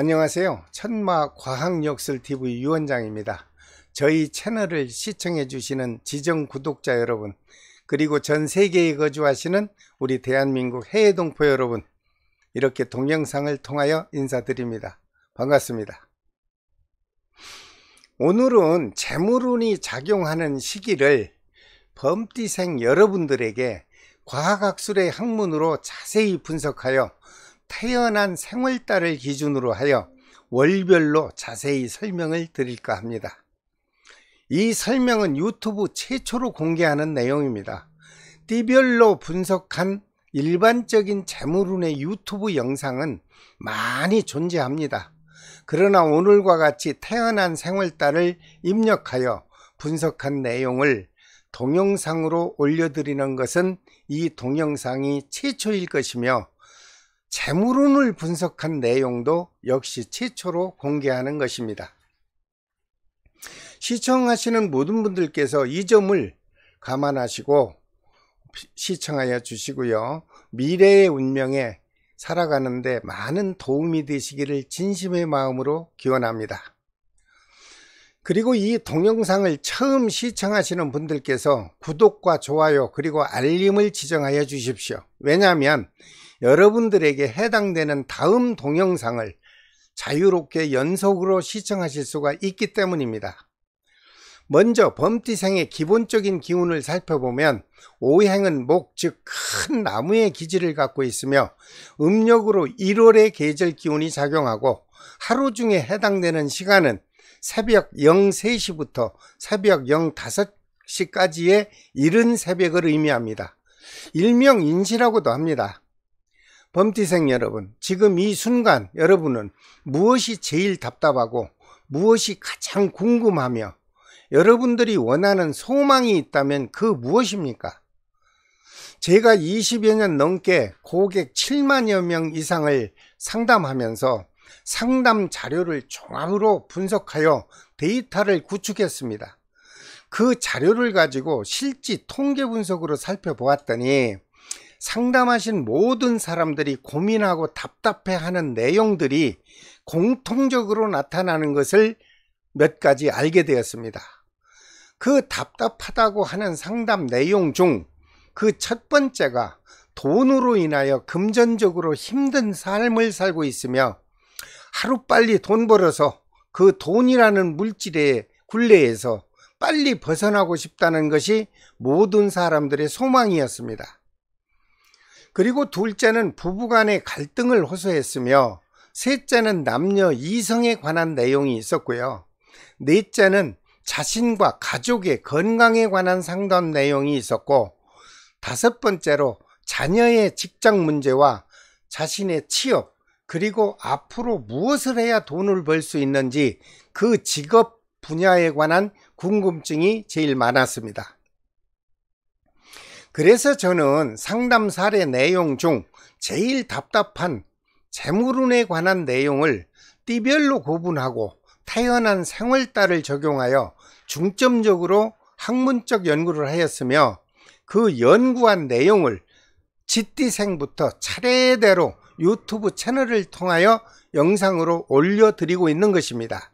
안녕하세요. 천마과학역설TV 유원장입니다. 저희 채널을 시청해 주시는 지정 구독자 여러분, 그리고 전 세계에 거주하시는 우리 대한민국 해외동포 여러분, 이렇게 동영상을 통하여 인사드립니다. 반갑습니다. 오늘은 재물운이 작용하는 시기를 범띠생 여러분들에게 과학학술의 학문으로 자세히 분석하여 태어난 생월달을 기준으로 하여 월별로 자세히 설명을 드릴까 합니다. 이 설명은 유튜브 최초로 공개하는 내용입니다. 띠별로 분석한 일반적인 재물운의 유튜브 영상은 많이 존재합니다. 그러나 오늘과 같이 태어난 생월달을 입력하여 분석한 내용을 동영상으로 올려드리는 것은 이 동영상이 최초일 것이며, 재물운을 분석한 내용도 역시 최초로 공개하는 것입니다. 시청하시는 모든 분들께서 이 점을 감안하시고 시청하여 주시고요. 미래의 운명에 살아가는데 많은 도움이 되시기를 진심의 마음으로 기원합니다. 그리고 이 동영상을 처음 시청하시는 분들께서 구독과 좋아요 그리고 알림을 지정하여 주십시오. 왜냐하면 여러분들에게 해당되는 다음 동영상을 자유롭게 연속으로 시청하실 수가 있기 때문입니다. 먼저 범띠생의 기본적인 기운을 살펴보면, 오행은 목, 즉 큰 나무의 기질을 갖고 있으며 음력으로 1월의 계절 기운이 작용하고, 하루 중에 해당되는 시간은 새벽 03시부터 새벽 05시까지의 이른 새벽을 의미합니다. 일명 인시라고도 합니다. 범띠생 여러분, 지금 이 순간 여러분은 무엇이 제일 답답하고 무엇이 가장 궁금하며 여러분들이 원하는 소망이 있다면 그 무엇입니까? 제가 20여 년 넘게 고객 7만여 명 이상을 상담하면서 상담 자료를 종합으로 분석하여 데이터를 구축했습니다. 그 자료를 가지고 실지 통계 분석으로 살펴보았더니, 상담하신 모든 사람들이 고민하고 답답해하는 내용들이 공통적으로 나타나는 것을 몇 가지 알게 되었습니다. 그 답답하다고 하는 상담 내용 중 그 첫 번째가 돈으로 인하여 금전적으로 힘든 삶을 살고 있으며, 하루빨리 돈 벌어서 그 돈이라는 물질의 굴레에서 빨리 벗어나고 싶다는 것이 모든 사람들의 소망이었습니다. 그리고 둘째는 부부간의 갈등을 호소했으며, 셋째는 남녀 이성에 관한 내용이 있었고요. 넷째는 자신과 가족의 건강에 관한 상담 내용이 있었고, 다섯 번째로 자녀의 직장 문제와 자신의 취업, 그리고 앞으로 무엇을 해야 돈을 벌 수 있는지 그 직업 분야에 관한 궁금증이 제일 많았습니다. 그래서 저는 상담 사례 내용 중 제일 답답한 재물운에 관한 내용을 띠별로 구분하고 태어난 생월달을 적용하여 중점적으로 학문적 연구를 하였으며, 그 연구한 내용을 지띠생부터 차례대로 유튜브 채널을 통하여 영상으로 올려드리고 있는 것입니다.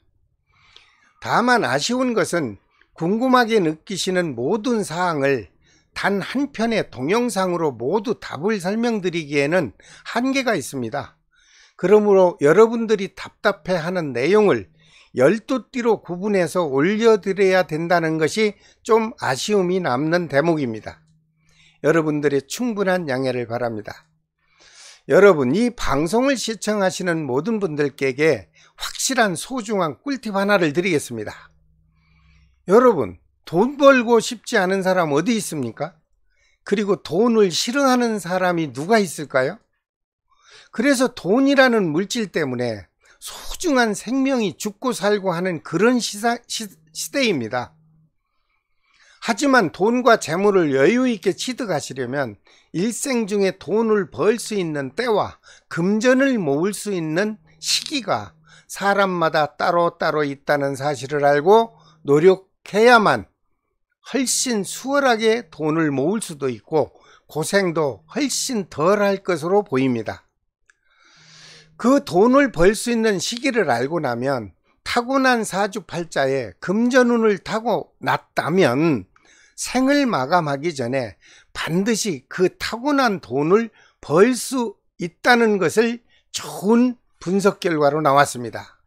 다만 아쉬운 것은 궁금하게 느끼시는 모든 사항을 단 한 편의 동영상으로 모두 답을 설명드리기에는 한계가 있습니다. 그러므로 여러분들이 답답해하는 내용을 12띠로 구분해서 올려드려야 된다는 것이 좀 아쉬움이 남는 대목입니다. 여러분들의 충분한 양해를 바랍니다. 여러분, 이 방송을 시청하시는 모든 분들께 확실한 소중한 꿀팁 하나를 드리겠습니다. 여러분, 돈 벌고 싶지 않은 사람 어디 있습니까? 그리고 돈을 싫어하는 사람이 누가 있을까요? 그래서 돈이라는 물질 때문에 소중한 생명이 죽고 살고 하는 그런 시대입니다. 하지만 돈과 재물을 여유 있게 취득하시려면 일생 중에 돈을 벌 수 있는 때와 금전을 모을 수 있는 시기가 사람마다 따로따로 있다는 사실을 알고 노력해야만 훨씬 수월하게 돈을 모을 수도 있고 고생도 훨씬 덜 할 것으로 보입니다. 그 돈을 벌 수 있는 시기를 알고 나면 타고난 사주팔자에 금전운을 타고 났다면 생을 마감하기 전에 반드시 그 타고난 돈을 벌 수 있다는 것을 좋은 분석 결과로 나왔습니다.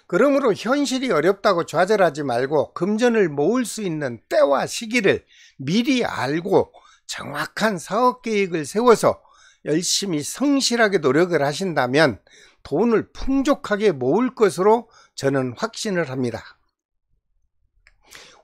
그러므로 현실이 어렵다고 좌절하지 말고 금전을 모을 수 있는 때와 시기를 미리 알고 정확한 사업 계획을 세워서 열심히 성실하게 노력을 하신다면 돈을 풍족하게 모을 것으로 저는 확신을 합니다.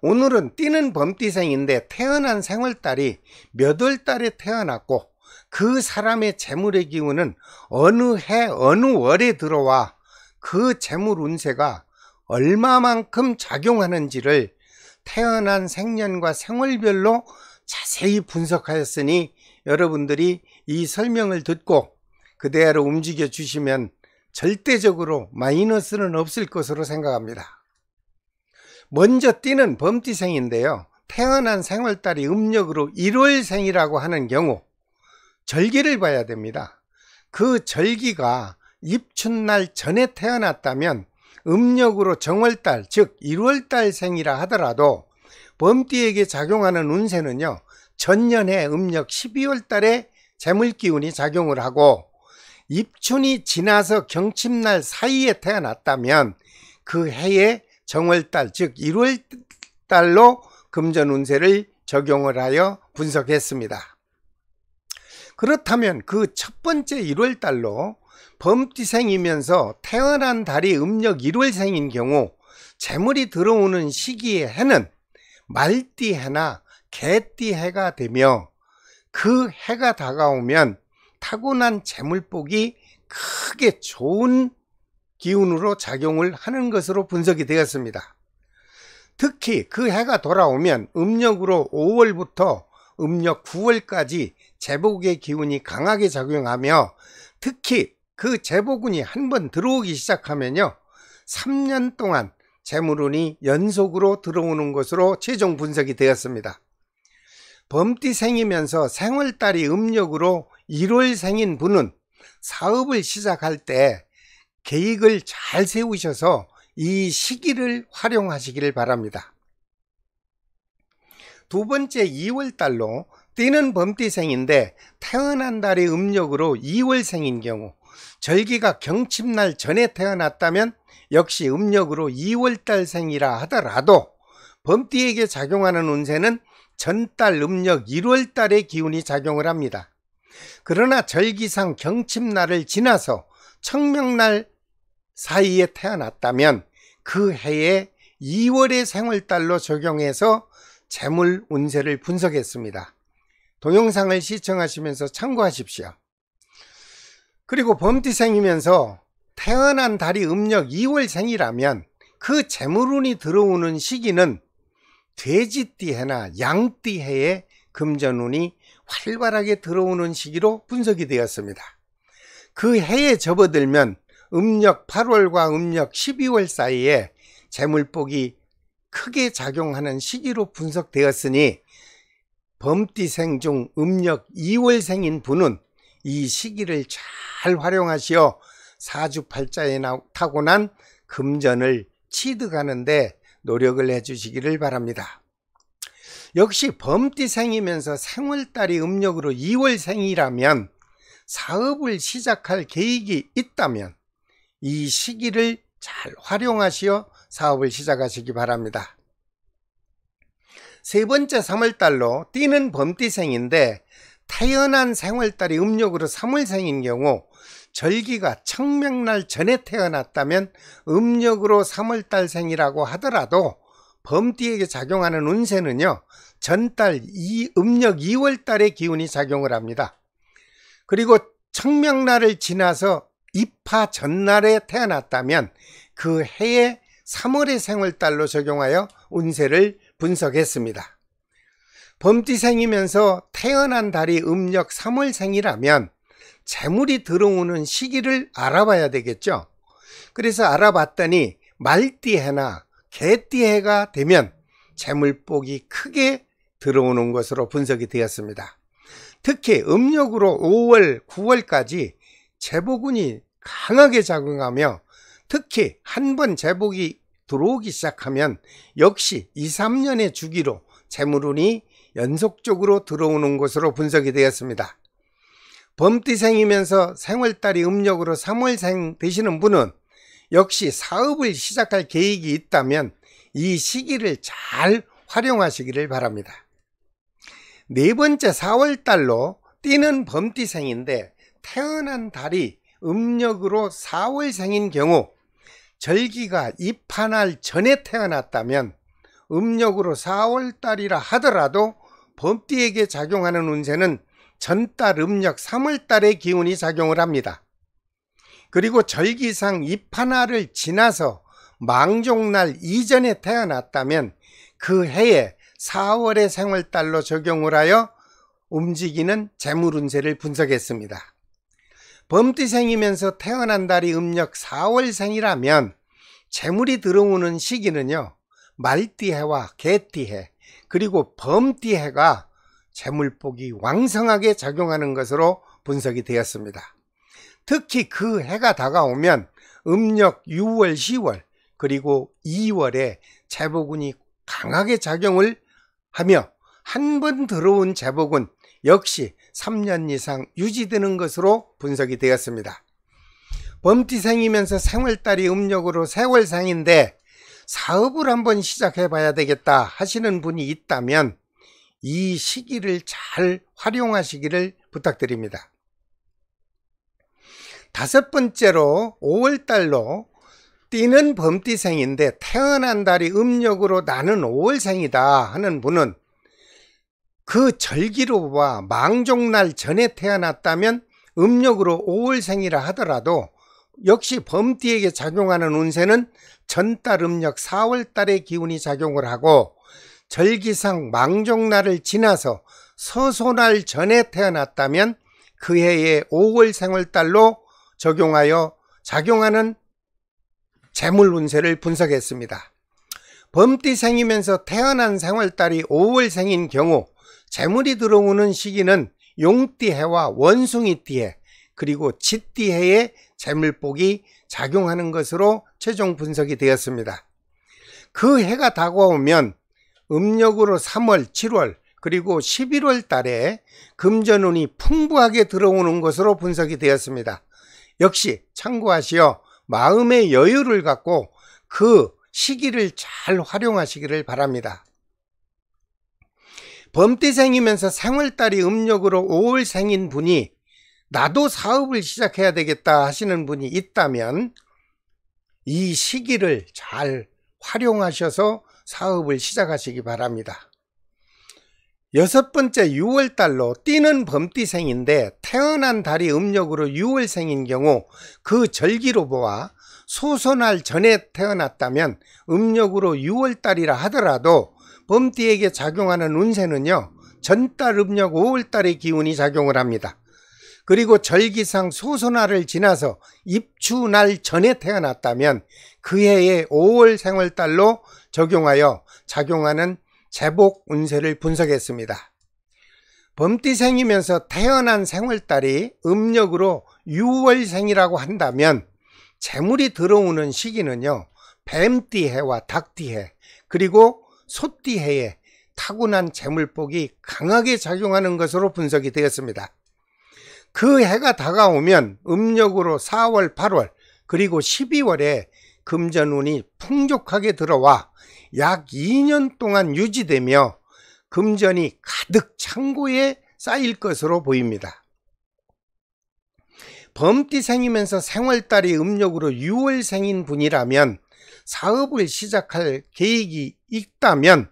오늘은 띠는 범띠생인데 태어난 생월달이 몇 월달에 태어났고 그 사람의 재물의 기운은 어느 해 어느 월에 들어와 그 재물 운세가 얼마만큼 작용하는지를 태어난 생년과 생월별로 자세히 분석하였으니 여러분들이 이 설명을 듣고 그대로 움직여 주시면 절대적으로 마이너스는 없을 것으로 생각합니다. 먼저 띠는 범띠생인데요. 태어난 생월달이 음력으로 1월생이라고 하는 경우 절기를 봐야 됩니다. 그 절기가 입춘날 전에 태어났다면 음력으로 정월달 즉 1월달생이라 하더라도 범띠에게 작용하는 운세는요. 전년해 음력 12월달에 재물기운이 작용을 하고 입춘이 지나서 경칩날 사이에 태어났다면 그 해에 정월달 즉 1월달로 금전운세를 적용을 하여 분석했습니다. 그렇다면 그 첫 번째 1월달로 범띠생이면서 태어난 달이 음력 1월생인 경우 재물이 들어오는 시기의 해는 말띠해나 개띠해가 되며 그 해가 다가오면 타고난 재물복이 크게 좋은 기운으로 작용을 하는 것으로 분석이 되었습니다. 특히 그 해가 돌아오면 음력으로 5월부터 음력 9월까지 재복의 기운이 강하게 작용하며 특히 그 재복운이 한번 들어오기 시작하면요 3년 동안 재물운이 연속으로 들어오는 것으로 최종 분석이 되었습니다. 범띠생이면서 생월달이 음력으로 1월생인 분은 사업을 시작할 때 계획을 잘 세우셔서 이 시기를 활용하시기를 바랍니다. 두 번째 2월달로 띠는 범띠생인데 태어난 달이 음력으로 2월생인 경우 절기가 경칩날 전에 태어났다면 역시 음력으로 2월달생이라 하더라도 범띠에게 작용하는 운세는 전달 음력 1월달의 기운이 작용을 합니다. 그러나 절기상 경칩날을 지나서 청명날 사이에 태어났다면 그 해에 2월의 생월달로 적용해서 재물 운세를 분석했습니다. 동영상을 시청하시면서 참고하십시오. 그리고 범띠생이면서 태어난 달이 음력 2월생이라면 그 재물운이 들어오는 시기는 돼지띠해나 양띠해에 금전운이 활발하게 들어오는 시기로 분석이 되었습니다. 그 해에 접어들면 음력 8월과 음력 12월 사이에 재물복이 크게 작용하는 시기로 분석되었으니 범띠생 중 음력 2월생인 분은 이 시기를 잘 활용하시어 사주팔자에 타고난 금전을 취득하는 데 노력을 해주시기를 바랍니다. 역시 범띠생이면서 생월달이 음력으로 2월생이라면 사업을 시작할 계획이 있다면 이 시기를 잘 활용하시어 사업을 시작하시기 바랍니다. 세 번째 3월달로 띠는 범띠생인데 태어난 생월달이 음력으로 3월생인 경우 절기가 청명날 전에 태어났다면 음력으로 3월달생이라고 하더라도 범띠에게 작용하는 운세는요 전달 음력 2월달의 기운이 작용을 합니다. 그리고 청명날을 지나서 입하 전날에 태어났다면 그 해에 3월의 생월달로 적용하여 운세를 분석했습니다. 범띠생이면서 태어난 달이 음력 3월생이라면 재물이 들어오는 시기를 알아봐야 되겠죠. 그래서 알아봤더니 말띠해나 개띠해가 되면 재물복이 크게 들어오는 것으로 분석이 되었습니다. 특히 음력으로 5월, 9월까지 제복운이 강하게 작용하며 특히 한 번 제복이 들어오기 시작하면 역시 2, 3년의 주기로 재물운이 연속적으로 들어오는 것으로 분석이 되었습니다. 범띠생이면서 생월달이 음력으로 3월생 되시는 분은 역시 사업을 시작할 계획이 있다면 이 시기를 잘 활용하시기를 바랍니다. 네 번째 4월달로 띠는 범띠생인데 태어난 달이 음력으로 4월생인 경우 절기가 입한할 전에 태어났다면 음력으로 4월달이라 하더라도 범띠에게 작용하는 운세는 전달 음력 3월달의 기운이 작용을 합니다. 그리고 절기상 입한할을 지나서 망종날 이전에 태어났다면 그 해에 4월의 생월달로 적용을 하여 움직이는 재물운세를 분석했습니다. 범띠생이면서 태어난 달이 음력 4월생이라면 재물이 들어오는 시기는요, 말띠해와 개띠해 그리고 범띠해가 재물복이 왕성하게 작용하는 것으로 분석이 되었습니다. 특히 그 해가 다가오면 음력 6월, 10월 그리고 2월에 재복운이 강하게 작용을 하며 한 번 들어온 재복은 역시 3년 이상 유지되는 것으로 분석이 되었습니다. 범띠생이면서 생월달이 음력으로 세월생인데 사업을 한번 시작해 봐야 되겠다 하시는 분이 있다면 이 시기를 잘 활용하시기를 부탁드립니다. 다섯 번째로 5월달로 띠는 범띠생인데 태어난 달이 음력으로 나는 5월생이다 하는 분은 그 절기로와 망종날 전에 태어났다면 음력으로 5월생이라 하더라도 역시 범띠에게 작용하는 운세는 전달 음력 4월달의 기운이 작용을 하고 절기상 망종날을 지나서 서소날 전에 태어났다면 그 해의 5월 생월달로 적용하여 작용하는 재물 운세를 분석했습니다. 범띠생이면서 태어난 생월달이 5월생인 경우 재물이 들어오는 시기는 용띠해와 원숭이띠해 그리고 쥐띠해의 재물복이 작용하는 것으로 최종 분석이 되었습니다. 그 해가 다가오면 음력으로 3월, 7월 그리고 11월 달에 금전운이 풍부하게 들어오는 것으로 분석이 되었습니다. 역시 참고하시어 마음의 여유를 갖고 그 시기를 잘 활용하시기를 바랍니다. 범띠생이면서 생월달이 음력으로 5월생인 분이 나도 사업을 시작해야 되겠다 하시는 분이 있다면 이 시기를 잘 활용하셔서 사업을 시작하시기 바랍니다. 여섯 번째 6월달로 띠는 범띠생인데 태어난 달이 음력으로 6월생인 경우 그 절기로 보아 소소날 전에 태어났다면 음력으로 6월달이라 하더라도 범띠에게 작용하는 운세는요, 전달 음력 5월달의 기운이 작용을 합니다. 그리고 절기상 소소날을 지나서 입추날 전에 태어났다면 그 해의 5월 생월달로 적용하여 작용하는 재복 운세를 분석했습니다. 범띠생이면서 태어난 생월달이 음력으로 6월생이라고 한다면 재물이 들어오는 시기는요, 뱀띠해와 닭띠해 그리고 소띠해에 타고난 재물복이 강하게 작용하는 것으로 분석이 되었습니다. 그 해가 다가오면 음력으로 4월, 8월 그리고 12월에 금전운이 풍족하게 들어와 약 2년 동안 유지되며 금전이 가득 창고에 쌓일 것으로 보입니다. 범띠생이면서 생월달이 음력으로 6월생인 분이라면 사업을 시작할 계획이 있다면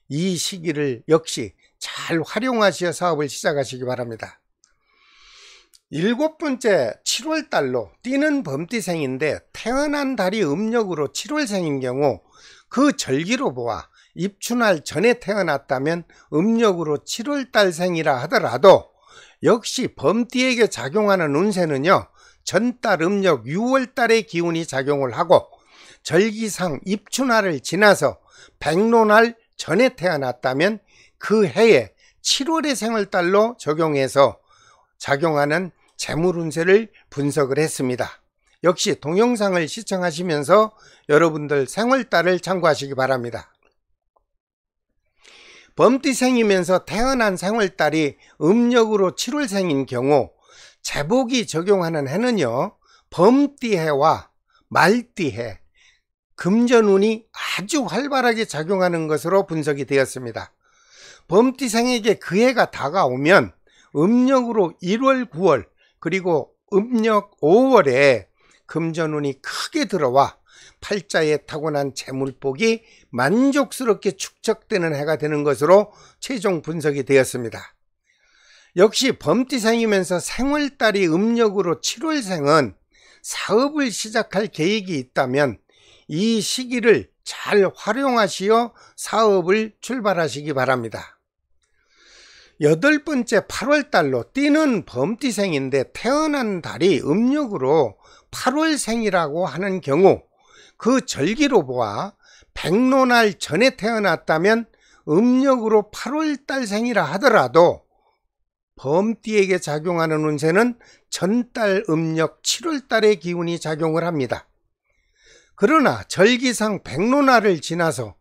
이 시기를 역시 잘 활용하시어 사업을 시작하시기 바랍니다. 일곱 번째 7월달로 띠는 범띠생인데 태어난 달이 음력으로 7월생인 경우 그 절기로 보아 입추날 전에 태어났다면 음력으로 7월달생이라 하더라도 역시 범띠에게 작용하는 운세는요, 전달 음력 6월달의 기운이 작용을 하고 절기상 입추날을 지나서 백로날 전에 태어났다면 그 해에 7월의 생월달로 적용해서 작용하는 재물 운세를 분석을 했습니다. 역시 동영상을 시청하시면서 여러분들 생월달을 참고하시기 바랍니다. 범띠생이면서 태어난 생월달이 음력으로 7월생인 경우 제복이 적용하는 해는요, 범띠해와 말띠해, 금전운이 아주 활발하게 작용하는 것으로 분석이 되었습니다. 범띠생에게 그 해가 다가오면 음력으로 1월, 9월 그리고 음력 5월에 금전운이 크게 들어와 팔자에 타고난 재물복이 만족스럽게 축적되는 해가 되는 것으로 최종 분석이 되었습니다. 역시 범띠생이면서 생월달이 음력으로 7월생은 사업을 시작할 계획이 있다면 이 시기를 잘 활용하시어 사업을 출발하시기 바랍니다. 8번째 8월달로 띠는 범띠생인데 태어난 달이 음력으로 8월생이라고 하는 경우 그 절기로 보아 백로날 전에 태어났다면 음력으로 8월달생이라 하더라도 범띠에게 작용하는 운세는 전달 음력 7월달의 기운이 작용을 합니다. 그러나 절기상 백로날을 지나서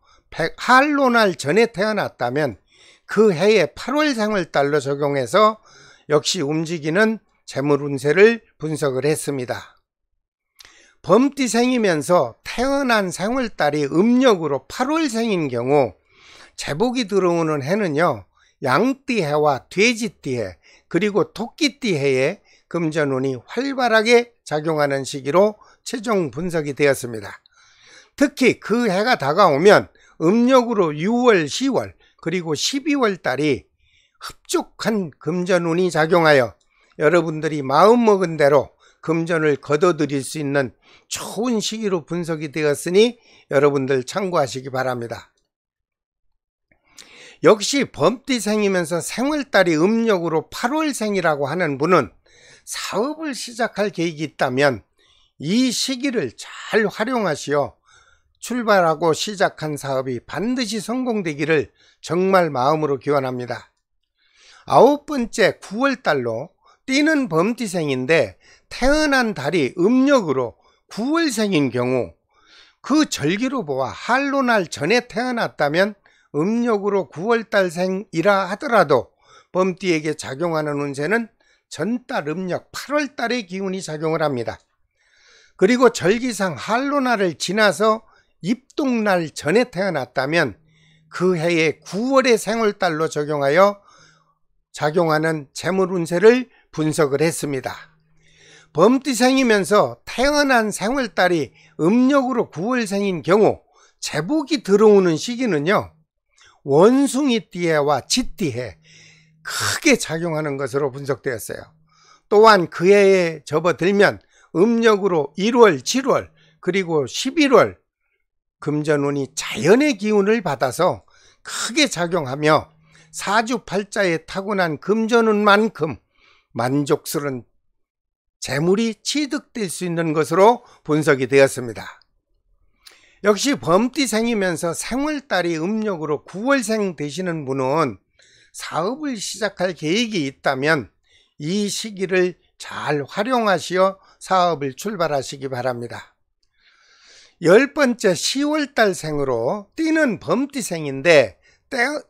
한로날 전에 태어났다면 그 해의 8월 생월달로 적용해서 역시 움직이는 재물 운세를 분석을 했습니다. 범띠생이면서 태어난 생월달이 음력으로 8월생인 경우 제복이 들어오는 해는요, 양띠해와 돼지띠해 그리고 토끼띠해에 금전운이 활발하게 작용하는 시기로 최종 분석이 되었습니다. 특히 그 해가 다가오면 음력으로 6월, 10월 그리고 12월 달이 흡족한 금전운이 작용하여 여러분들이 마음먹은 대로 금전을 거둬들일 수 있는 좋은 시기로 분석이 되었으니 여러분들 참고하시기 바랍니다. 역시 범띠생이면서 생월달이 음력으로 8월생이라고 하는 분은 사업을 시작할 계획이 있다면 이 시기를 잘 활용하시어 출발하고 시작한 사업이 반드시 성공되기를 정말 마음으로 기원합니다. 9번째 9월달로 띠는 범띠생인데 태어난 달이 음력으로 9월생인 경우 그 절기로 보아 한로날 전에 태어났다면 음력으로 9월달생이라 하더라도 범띠에게 작용하는 운세는 전달 음력 8월달의 기운이 작용을 합니다. 그리고 절기상 한로날을 지나서 입동날 전에 태어났다면 그 해의 9월의 생월달로 적용하여 작용하는 재물 운세를 분석을 했습니다. 범띠생이면서 태어난 생월달이 음력으로 9월생인 경우 제복이 들어오는 시기는요, 원숭이띠해와 쥐띠해 크게 작용하는 것으로 분석되었어요. 또한 그 해에 접어들면 음력으로 1월, 7월 그리고 11월 금전운이 자연의 기운을 받아서 크게 작용하며 사주팔자에 타고난 금전운만큼 만족스러운 재물이 취득될 수 있는 것으로 분석이 되었습니다. 역시 범띠생이면서 생월달이 음력으로 9월생 되시는 분은 사업을 시작할 계획이 있다면 이 시기를 잘 활용하시어 사업을 출발하시기 바랍니다. 10번째 10월달 생으로 띠는 범띠생인데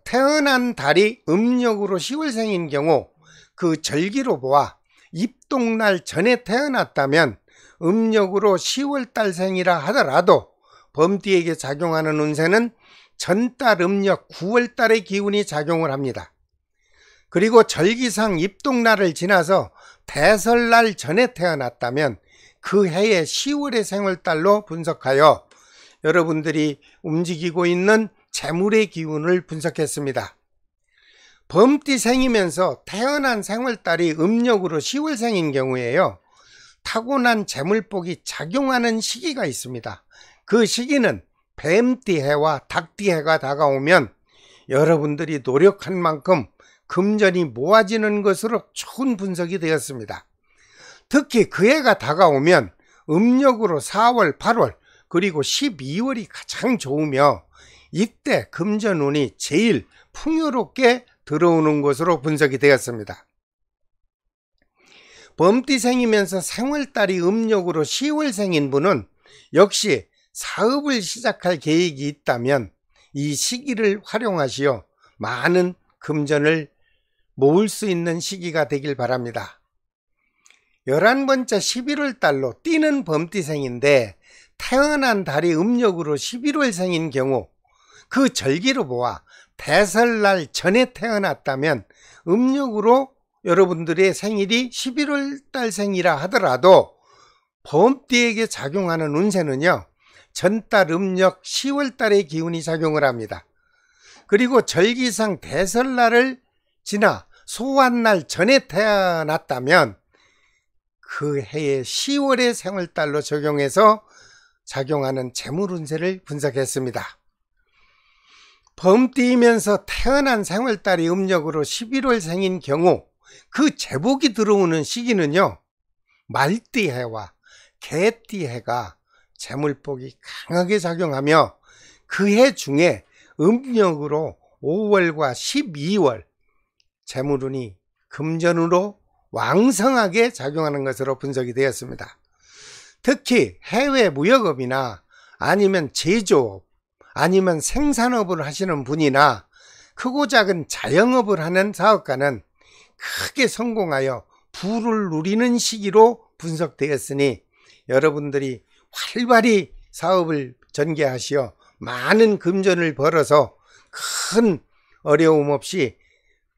태어난 달이 음력으로 10월생인 경우 그 절기로 보아 입동날 전에 태어났다면 음력으로 10월달생이라 하더라도 범띠에게 작용하는 운세는 전달 음력 9월달의 기운이 작용을 합니다. 그리고 절기상 입동날을 지나서 대설날 전에 태어났다면 그 해의 10월의 생월달로 분석하여 여러분들이 움직이고 있는 재물의 기운을 분석했습니다. 범띠생이면서 태어난 생월달이 음력으로 10월생인 경우에요, 타고난 재물복이 작용하는 시기가 있습니다. 그 시기는 뱀띠해와 닭띠해가 다가오면 여러분들이 노력한 만큼 금전이 모아지는 것으로 좋은 분석이 되었습니다. 특히 그 해가 다가오면 음력으로 4월, 8월 그리고 12월이 가장 좋으며 이때 금전운이 제일 풍요롭게 들어오는 것으로 분석이 되었습니다. 범띠생이면서 생월달이 음력으로 10월생인 분은 역시 사업을 시작할 계획이 있다면 이 시기를 활용하시어 많은 금전을 모을 수 있는 시기가 되길 바랍니다. 11번째 11월 달로 띠는 범띠생인데 태어난 달이 음력으로 11월생인 경우 그 절기로 보아 대설날 전에 태어났다면 음력으로 여러분들의 생일이 11월 달생이라 하더라도 범띠에게 작용하는 운세는요, 전달 음력 10월 달의 기운이 작용을 합니다. 그리고 절기상 대설날을 지나 소환날 전에 태어났다면 그 해의 10월의 생월달로 적용해서 작용하는 재물운세를 분석했습니다. 범띠이면서 태어난 생월달이 음력으로 11월생인 경우 그 제복이 들어오는 시기는요, 말띠해와 개띠해가 재물복이 강하게 작용하며 그 해 중에 음력으로 5월과 12월 재물운이 금전으로 왕성하게 작용하는 것으로 분석이 되었습니다. 특히 해외 무역업이나 아니면 제조업 아니면 생산업을 하시는 분이나 크고 작은 자영업을 하는 사업가는 크게 성공하여 부를 누리는 시기로 분석되었으니 여러분들이 활발히 사업을 전개하시어 많은 금전을 벌어서 큰 어려움 없이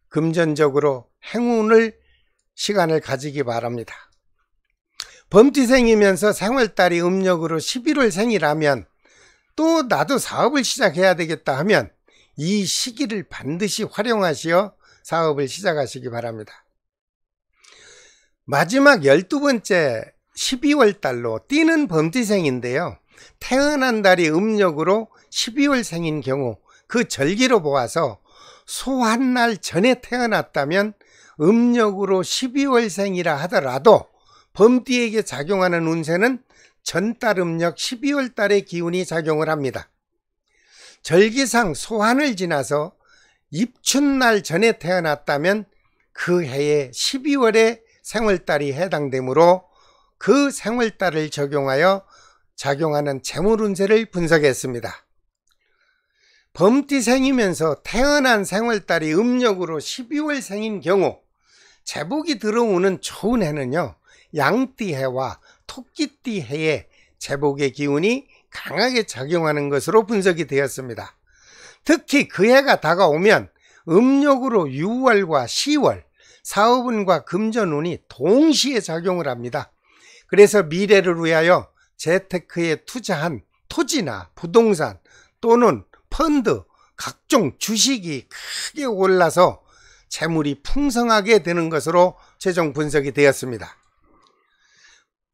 금전적으로 행운을 시간을 가지기 바랍니다. 범띠생이면서 생월달이 음력으로 11월생이라면 또 나도 사업을 시작해야 되겠다 하면 이 시기를 반드시 활용하시어 사업을 시작하시기 바랍니다. 마지막 12번째 12월 달로 띠는 범띠생인데요. 태어난 달이 음력으로 12월생인 경우 그 절기로 보아서 소환날 전에 태어났다면 음력으로 12월생이라 하더라도 범띠에게 작용하는 운세는 전달 음력 12월 달의 기운이 작용을 합니다. 절기상 소환을 지나서 입춘날 전에 태어났다면 그 해의 12월에 생월달이 해당되므로 그 생월달을 적용하여 작용하는 재물운세를 분석했습니다. 범띠생이면서 태어난 생월달이 음력으로 12월생인 경우 제복이 들어오는 좋은 해는요, 양띠해와 토끼띠해의 제복의 기운이 강하게 작용하는 것으로 분석이 되었습니다. 특히 그 해가 다가오면 음력으로 6월과 10월 사업운과 금전운이 동시에 작용을 합니다. 그래서 미래를 위하여 재테크에 투자한 토지나 부동산 또는 펀드, 각종 주식이 크게 올라서 재물이 풍성하게 되는 것으로 최종 분석이 되었습니다.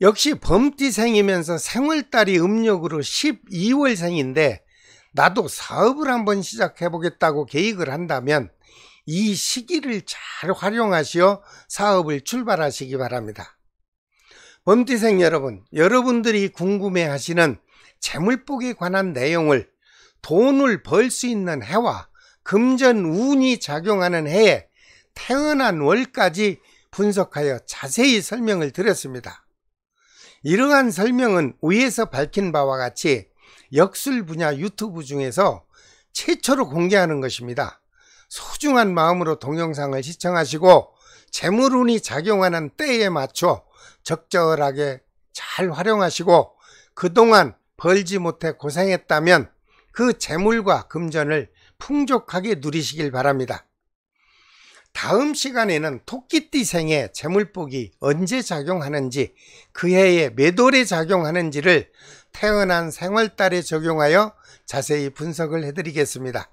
역시 범띠생이면서 생월달이 음력으로 12월생인데 나도 사업을 한번 시작해 보겠다고 계획을 한다면 이 시기를 잘 활용하시어 사업을 출발하시기 바랍니다. 범띠생 여러분, 여러분들이 궁금해하시는 재물복에 관한 내용을 돈을 벌 수 있는 해와 금전운이 작용하는 해에 태어난 월까지 분석하여 자세히 설명을 드렸습니다. 이러한 설명은 위에서 밝힌 바와 같이 역술 분야 유튜브 중에서 최초로 공개하는 것입니다. 소중한 마음으로 동영상을 시청하시고 재물운이 작용하는 때에 맞춰 적절하게 잘 활용하시고 그동안 벌지 못해 고생했다면 그 재물과 금전을 풍족하게 누리시길 바랍니다. 다음 시간에는 토끼띠생의 재물복이 언제 작용하는지 그 해에 몇 월에 작용하는지를 태어난 생월달에 적용하여 자세히 분석을 해드리겠습니다.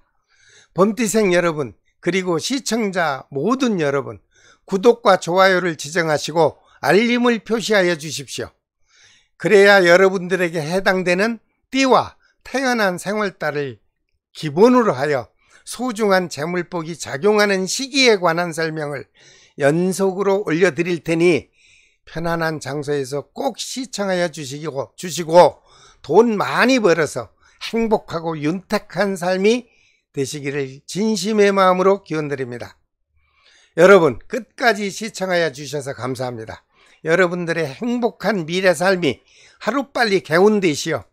범띠생 여러분 그리고 시청자 모든 여러분 구독과 좋아요를 지정하시고 알림을 표시하여 주십시오. 그래야 여러분들에게 해당되는 띠와 태어난 생월달을 기본으로 하여 소중한 재물복이 작용하는 시기에 관한 설명을 연속으로 올려드릴 테니 편안한 장소에서 꼭 시청하여 주시고 돈 많이 벌어서 행복하고 윤택한 삶이 되시기를 진심의 마음으로 기원드립니다. 여러분 끝까지 시청하여 주셔서 감사합니다. 여러분들의 행복한 미래 삶이 하루빨리 개운되시어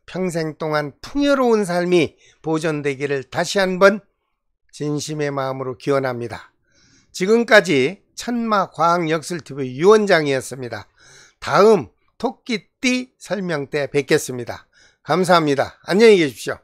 평생 동안 풍요로운 삶이 보존되기를 다시 한번 진심의 마음으로 기원합니다. 지금까지 천마과학역술TV 유원장이었습니다. 다음 토끼띠 설명 때 뵙겠습니다. 감사합니다. 안녕히 계십시오.